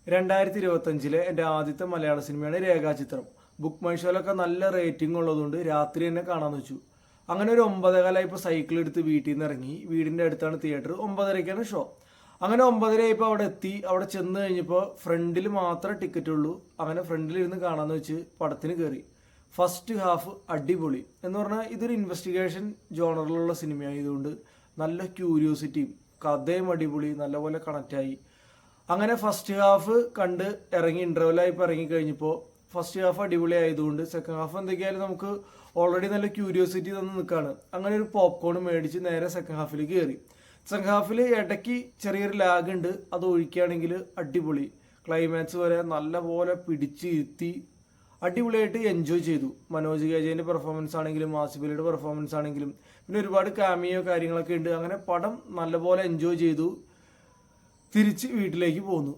2025 എൻ്റെ ആദ്യത്തെ മലയാള സിനിമയാണ് രേഖാചിത്രം. ബുക്ക് മൈ ഷോയിലൊക്കെ നല്ല റേറ്റിംഗ് ഉള്ളതുകൊണ്ട് രാത്രി തന്നെ കാണാമെന്ന് വെച്ചു. അങ്ങനെ ഒരു 9:15 ഇപ്പോൾ സൈക്കിൾ എടുത്ത് വീട്ടിൽ നിന്ന് ഇറങ്ങി. വീടിൻ്റെ അടുത്താണ് തിയേറ്റർ. 9:30ക്കാണ് ഷോ. അങ്ങനെ 9:30 ഇപ്പോൾ അവിടെ എത്തി. അവിടെ ചെന്ന് കഴിഞ്ഞപ്പോൾ ഫ്രണ്ടിൽ മാത്രമേ ടിക്കറ്റ് ഉള്ളൂ. അങ്ങനെ ഫ്രണ്ടിലിരുന്ന് കാണാമെന്ന് വെച്ച് പടത്തിന് കയറി. ഫസ്റ്റ് ഹാഫ് അടിപൊളി എന്ന് പറഞ്ഞാൽ ഇതൊരു ഇൻവെസ്റ്റിഗേഷൻ ജോണറിലുള്ള സിനിമയായതുകൊണ്ട് നല്ല ക്യൂരിയോസിറ്റിയും കഥയും അടിപൊളി, നല്ലപോലെ കണക്റ്റായി. അങ്ങനെ ഫസ്റ്റ് ഹാഫ് കണ്ട് ഇറങ്ങി, ഇൻ്റർവെല്ലായിപ്പോൾ ഇറങ്ങി കഴിഞ്ഞപ്പോൾ ഫസ്റ്റ് ഹാഫ് അടിപൊളി ആയതുകൊണ്ട് സെക്കൻഡ് ഹാഫ് എന്തൊക്കെയായാലും നമുക്ക് ഓൾറെഡി നല്ല ക്യൂരിയോസിറ്റി തന്ന് നിൽക്കുകയാണ്. അങ്ങനെ ഒരു പോപ്കോൺ മേടിച്ച് നേരെ സെക്കൻഡ് ഹാഫിലേക്ക് കയറി. സെക്കൻഡ് ഹാഫിൽ ഇടയ്ക്ക് ചെറിയൊരു ലാഗ് ഉണ്ട്, അത് ഒഴിക്കുകയാണെങ്കിൽ അടിപൊളി. ക്ലൈമാക്സ് വരെ നല്ല പോലെ പിടിച്ച് ഇരുത്തി അടിപൊളിയായിട്ട് എൻജോയ് ചെയ്തു. മനോജ് ഗേജേൻ്റെ പെർഫോമൻസ് ആണെങ്കിലും ആസിഫലിയുടെ പെർഫോമൻസ് ആണെങ്കിലും പിന്നെ ഒരുപാട് കാമിയോ കാര്യങ്ങളൊക്കെ ഉണ്ട്. അങ്ങനെ പടം നല്ലപോലെ എൻജോയ് ചെയ്തു. തിരിച്ച് വീട്ടിലേക്ക് പോന്നു.